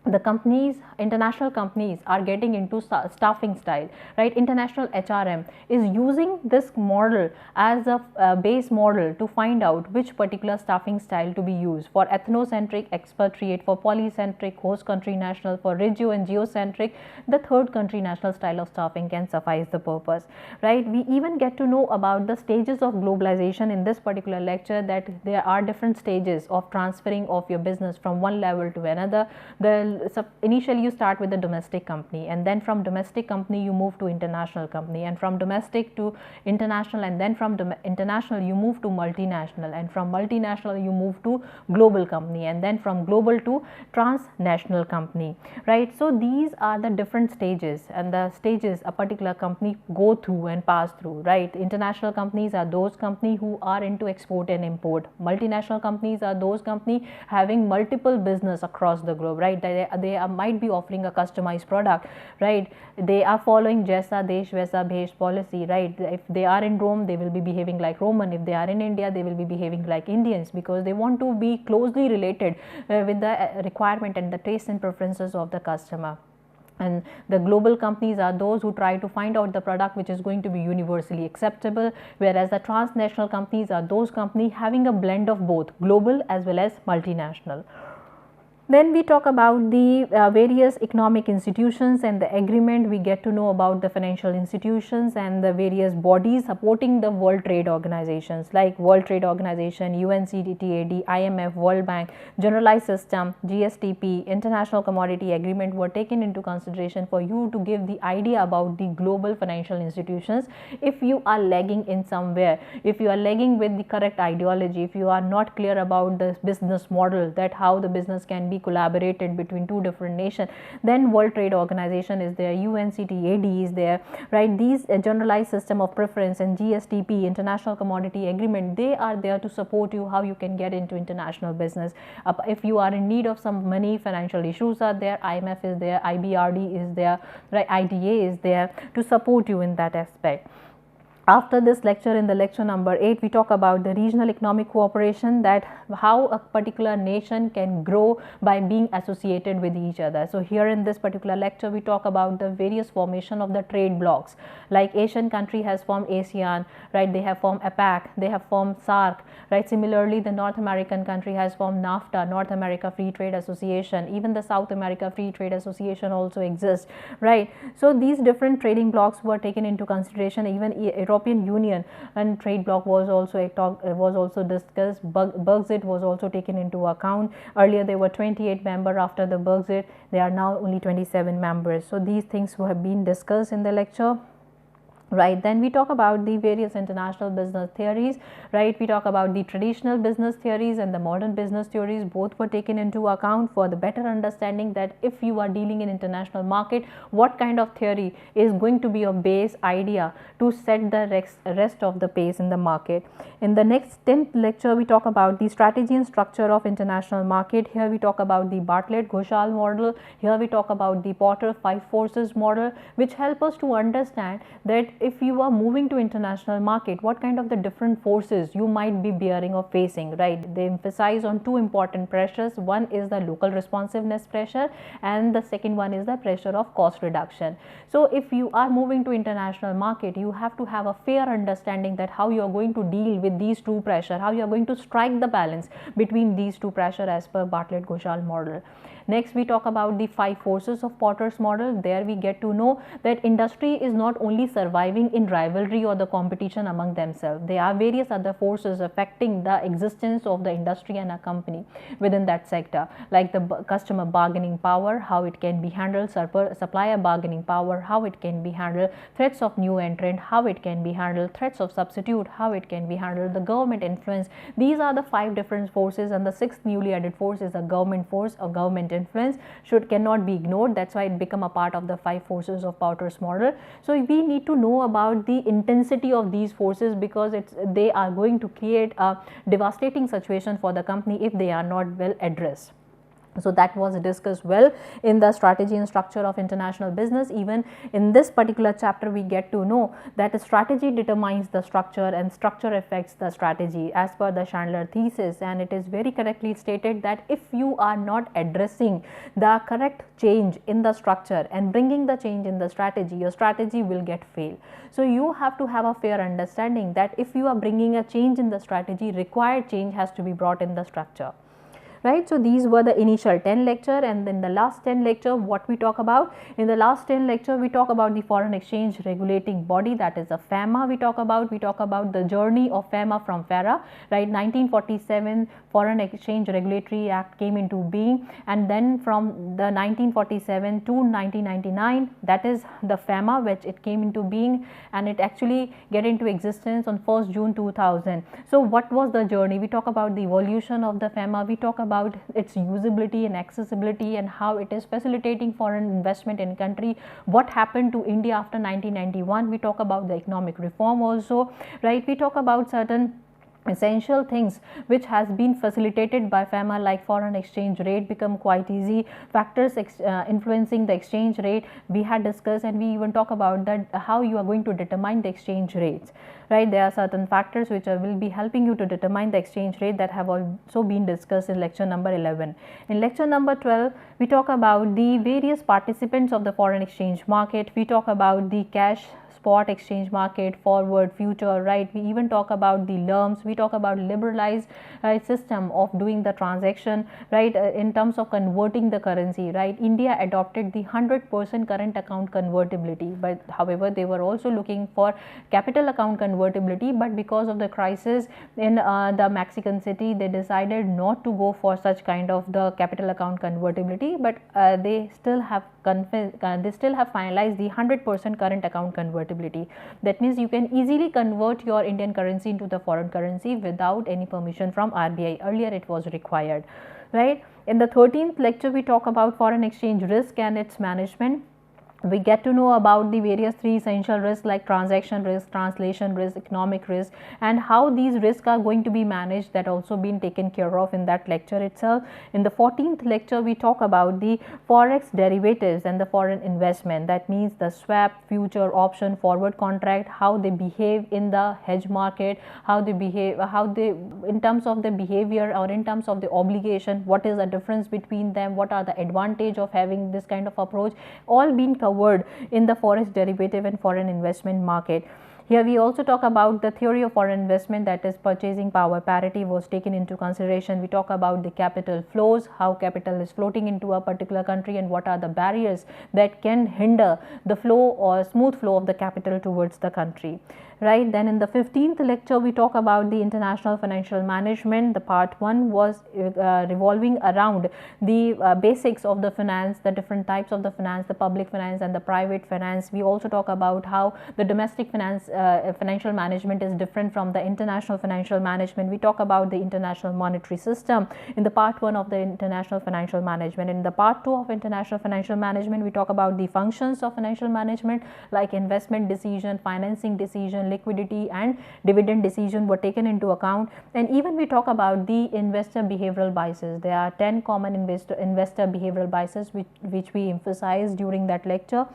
the companies, international companies are getting into staffing style, right? International HRM is using this model as a base model to find out which particular staffing style to be used for ethnocentric, expatriate, for polycentric, host country national, for regio and geocentric. The third country national style of staffing can suffice the purpose, right? We even get to know about the stages of globalization in this particular lecture, that there are different stages of transferring of your business from one level to another. Initially you start with the domestic company, and then from domestic company you move to international company, and from domestic to international, and then from international you move to multinational, and from multinational you move to global company, and then from global to transnational company, right? So these are the different stages, and the stages a particular company go through and pass through, right? International companies are those companies who are into export and import. Multinational companies are those companies having multiple business across the globe, right? They might be offering a customized product, right? They are following Jaisa Desh Vaisa Bhesh policy, right? If they are in Rome, they will be behaving like Roman. If they are in India, they will be behaving like Indians, because they want to be closely related with the requirement and the tastes and preferences of the customer. And the global companies are those who try to find out the product which is going to be universally acceptable, whereas the transnational companies are those companies having a blend of both global as well as multinational. Then we talk about the various economic institutions and the agreement. We get to know about the financial institutions and the various bodies supporting the World Trade Organizations like World Trade Organization, UNCTAD, IMF, World Bank, Generalized System, GSTP, International Commodity Agreement were taken into consideration for you to give the idea about the global financial institutions. If you are lagging in somewhere, if you are lagging with the correct ideology, if you are not clear about the business model, that how the business can be collaborated between two different nations, then World Trade Organization is there, UNCTAD is there, right? These generalized system of preference and GSTP, International Commodity Agreement, they are there to support you how you can get into international business. If you are in need of some money, financial issues are there, IMF is there, IBRD is there, right? IDA is there to support you in that aspect. After this lecture, in the lecture number 8, we talk about the regional economic cooperation, that how a particular nation can grow by being associated with each other. So here in this particular lecture, we talk about the various formation of the trade blocks, like Asian country has formed ASEAN, right? They have formed APAC, they have formed SAARC, right? Similarly, the North American country has formed NAFTA, North America Free Trade Association. Even the South America Free Trade Association also exists, right? So these different trading blocks were taken into consideration. Even European Union and trade bloc was also discussed. Brexit was also taken into account. Earlier there were 28 members. After the Brexit, there are now only 27 members. So these things have been discussed in the lecture. Right, then we talk about the various international business theories, right? We talk about the traditional business theories and the modern business theories. Both were taken into account for the better understanding that if you are dealing in international market, what kind of theory is going to be your base idea to set the rest of the pace in the market. In the next 10th lecture, we talk about the strategy and structure of international market. Here we talk about the Bartlett-Ghoshal model. Here we talk about the Porter 5 forces model, which help us to understand that if you are moving to international market, what kind of the different forces you might be bearing or facing, right? They emphasize on two important pressures. One is the local responsiveness pressure, and the second one is the pressure of cost reduction. So if you are moving to international market, you have to have a fair understanding that how you are going to deal with these two pressure, how you are going to strike the balance between these two pressure as per Bartlett-Ghoshal model. Next, we talk about the 5 forces of Porter's model. There we get to know that industry is not only surviving in rivalry or the competition among themselves. There are various other forces affecting the existence of the industry and a company within that sector, like the customer bargaining power, how it can be handled, supplier bargaining power, how it can be handled, threats of new entrant, how it can be handled, threats of substitute, how it can be handled, the government influence. These are the 5 different forces, and the 6th newly added force is a government force or government influence, cannot be ignored. That's why it become a part of the 5 forces of Porter's model. So we need to know about the intensity of these forces, because they are going to create a devastating situation for the company if they are not well addressed. So that was discussed well in the strategy and structure of international business. Even in this particular chapter, we get to know that a strategy determines the structure and structure affects the strategy as per the Chandler thesis, and it is very correctly stated that if you are not addressing the correct change in the structure and bringing the change in the strategy, your strategy will get failed. So you have to have a fair understanding that if you are bringing a change in the strategy, required change has to be brought in the structure. Right. So these were the initial 10 lecture, and then the last 10 lecture, what we talk about? In the last 10 lecture, we talk about the foreign exchange regulating body, that is a FEMA. We talk about the journey of FEMA from FERA, right? 1947 Foreign Exchange Regulatory Act came into being, and then from the 1947 to 1999, that is the FEMA, which it came into being, and it actually get into existence on 1st June 2000. So what was the journey? We talk about the evolution of the FEMA. We talk about its usability and accessibility and how it is facilitating foreign investment in country. What happened to India after 1991? We talk about the economic reform also, right? We talk about certain essential things which has been facilitated by FEMA, like foreign exchange rate become quite easy, factors influencing the exchange rate we had discussed, and we even talk about that how you are going to determine the exchange rates, right? There are certain factors which will be helping you to determine the exchange rate that have also been discussed in lecture number 11. In lecture number 12, we talk about the various participants of the foreign exchange market. We talk about the cash, spot exchange market, forward, future, right? We even talk about the LERMs. We talk about liberalized system of doing the transaction, right? In terms of converting the currency, right? India adopted the 100% current account convertibility, but however they were also looking for capital account convertibility, but because of the crisis in the Mexican city, they decided not to go for such kind of the capital account convertibility, but they still have finalized the 100% current account convertibility. That means you can easily convert your Indian currency into the foreign currency without any permission from RBI. Earlier it was required, right? In the 13th lecture, we talk about foreign exchange risk and its management. We get to know about the various 3 essential risks like transaction risk, translation risk, economic risk, and how these risks are going to be managed. That also been taken care of in that lecture itself. In the 14th lecture, we talk about the forex derivatives and the foreign investment. That means the swap, future, option, forward contract, how they behave in the hedge market, how they behave, in terms of the behavior or in terms of the obligation, what is the difference between them, what are the advantage of having this kind of approach, all been covered in the forex derivative and foreign investment market. Here we also talk about the theory of foreign investment, that is purchasing power parity was taken into consideration. We talk about the capital flows, how capital is floating into a particular country and what are the barriers that can hinder the flow or smooth flow of the capital towards the country. Right. Then in the 15th lecture, we talk about the international financial management. The part 1 was revolving around the basics of the finance, the different types of the finance, the public finance and the private finance. We also talk about how the domestic finance financial management is different from the international financial management. We talk about the international monetary system in the part 1 of the international financial management. In the part 2 of international financial management, we talk about the functions of financial management like investment decision, financing decision, liquidity and dividend decision were taken into account. And even we talk about the investor behavioral biases. There are 10 common investor behavioral biases which we emphasized during that lecture.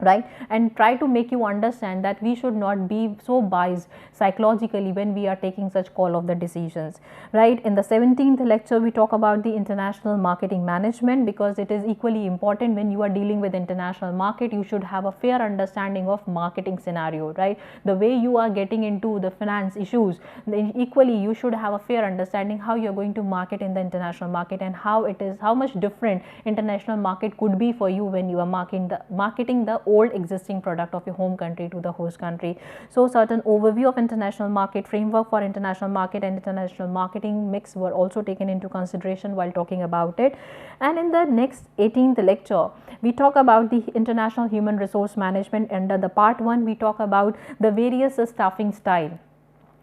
right, and try to make you understand that we should not be so biased psychologically when we are taking such call of the decisions, right. In the 17th lecture we talk about the international marketing management, because it is equally important. When you are dealing with international market, you should have a fair understanding of marketing scenario, right. The way you are getting into the finance issues, then equally you should have a fair understanding how you are going to market in the international market, and how much different international market could be for you when you are marketing the old existing product of your home country to the host country. So certain overview of international market, framework for international market and international marketing mix were also taken into consideration while talking about it. And in the next 18th lecture we talk about the international human resource management. Under the part 1 we talk about the various staffing style,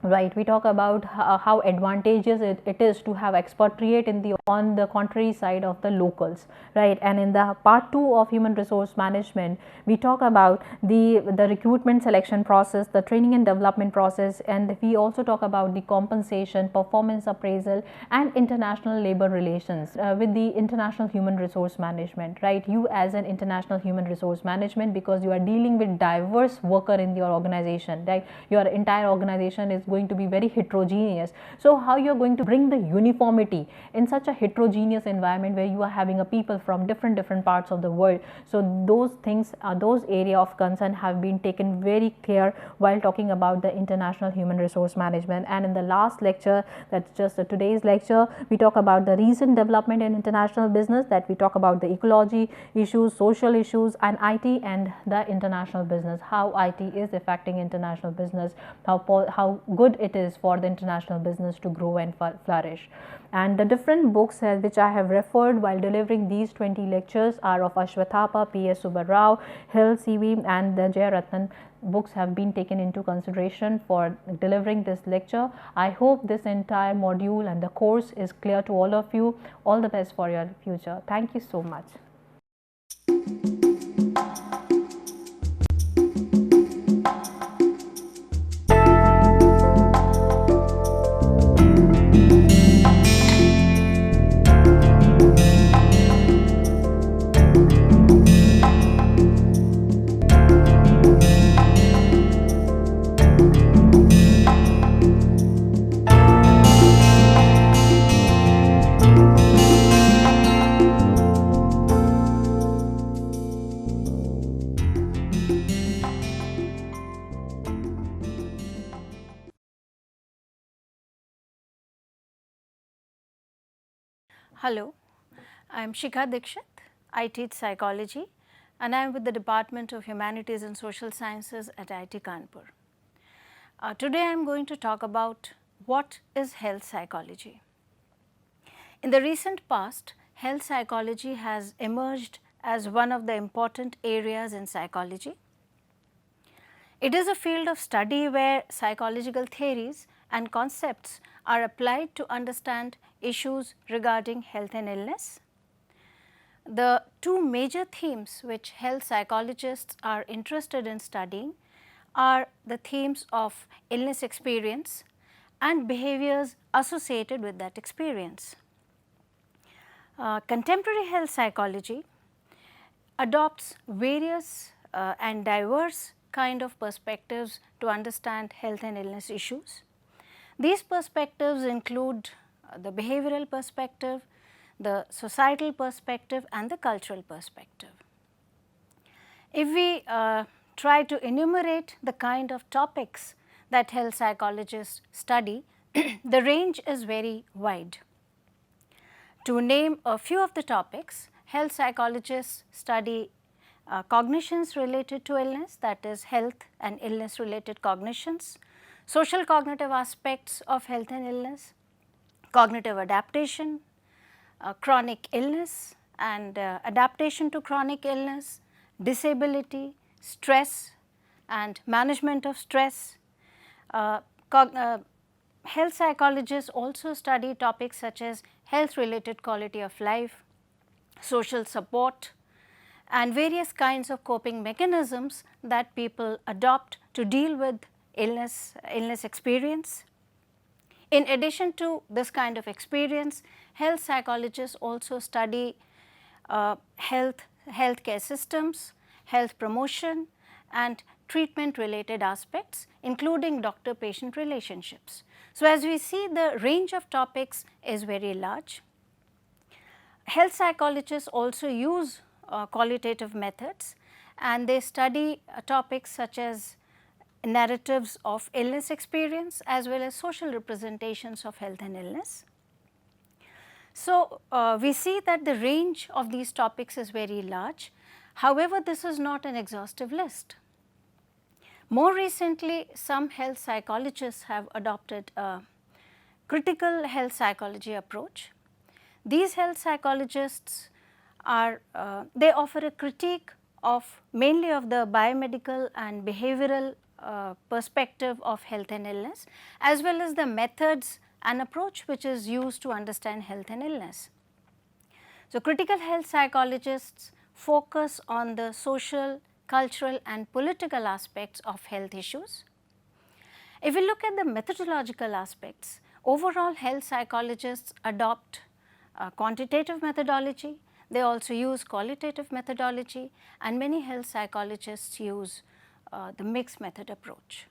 right. We talk about how advantageous it is to have expatriate on the contrary side of the locals, right. And in the part 2 of human resource management we talk about the recruitment selection process, the training and development process, and we also talk about the compensation, performance appraisal, and international labor relations with the international human resource management, right. You as an international human resource management, because you are dealing with diverse worker in your organization, right. Your entire organization is going to be very heterogeneous. So how you are going to bring the uniformity in such a heterogeneous environment where you are having a people from different parts of the world. So those things, those area of concern have been taken very clear while talking about the international human resource management. And in the last lecture, that's just today's lecture, we talk about the recent development in international business, that we talk about the ecology issues, social issues, and IT and the international business, how IT is affecting international business, how good it is for the international business to grow and flourish. And the different books which I have referred while delivering these 20 lectures are of Ashwathapa, P.S. Subbarao, Hill, C.V. and the Jayaratan books have been taken into consideration for delivering this lecture. I hope this entire module and the course is clear to all of you. All the best for your future. Thank you so much. Hello, I am Shikha Dikshit. I teach psychology and I am with the Department of Humanities and Social Sciences at IIT Kanpur. Today I am going to talk about what is health psychology. In the recent past, health psychology has emerged as one of the important areas in psychology. It is a field of study where psychological theories and concepts are applied to understand issues regarding health and illness. The two major themes which health psychologists are interested in studying are the themes of illness experience and behaviors associated with that experience. Contemporary health psychology adopts various and diverse kind of perspectives to understand health and illness issues. These perspectives include the behavioral perspective, the societal perspective, and the cultural perspective. If we try to enumerate the kind of topics that health psychologists study, the range is very wide. To name a few of the topics, health psychologists study cognitions related to illness, that is health and illness related cognitions, social cognitive aspects of health and illness, cognitive adaptation, chronic illness and adaptation to chronic illness, disability, stress and management of stress. Health psychologists also study topics such as health related quality of life, social support, and various kinds of coping mechanisms that people adopt to deal with illness experience. In addition to this kind of experience, health psychologists also study healthcare systems, health promotion and treatment related aspects, including doctor-patient relationships. So, as we see, the range of topics is very large. Health psychologists also use qualitative methods, and they study topics such as narratives of illness experience as well as social representations of health and illness. So, we see that the range of these topics is very large. However, this is not an exhaustive list. More recently, some health psychologists have adopted a critical health psychology approach. These health psychologists are, they offer a critique of mainly of the biomedical and behavioral perspective of health and illness, as well as the methods and approach which is used to understand health and illness. So, critical health psychologists focus on the social, cultural and political aspects of health issues. If we look at the methodological aspects, overall health psychologists adopt quantitative methodology, they also use qualitative methodology, and many health psychologists use the mixed method approach.